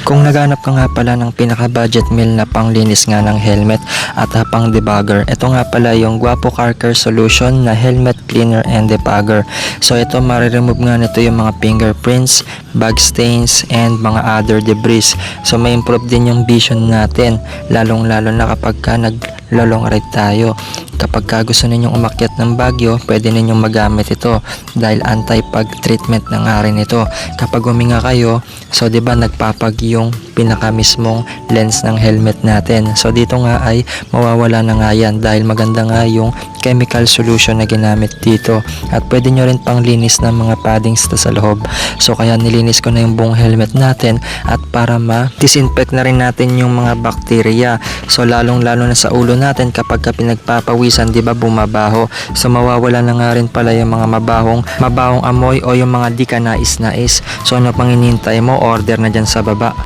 Kung naghanap ka nga pala ng pinaka-budget meal na panglinis nga ng helmet at pang debugger, ito nga pala yung Guapo Car Care Solution na helmet cleaner and debugger. So ito mariremove nga nito yung mga fingerprints, bag stains, and mga other debris. So may improve din yung vision natin, lalong lalo na kapag ka nag-long ride tayo. Kapag ka gusto ninyong umakyat ng Baguio, pwede ninyong magamit ito dahil anti-pag treatment na nga rin ito. Kapag huminga kayo, so 'di ba nagpapag yung pinaka mismong lens ng helmet natin. So dito nga ay mawawala na nga yan dahil maganda nga yung chemical solution na ginamit dito. At pwede nyo rin pang linis ng mga paddings sa loob. So kaya nilinis ko na yung buong helmet natin at para ma-disinfect na rin natin yung mga bakterya. So lalong lalo na sa ulo natin kapag ka pinagpapawisan, 'di ba bumabaho. So mawawala na nga rin pala yung mga mabahong amoy o yung mga di ka nais-nais. So ano pang hinihintay mo, order na dyan sa baba.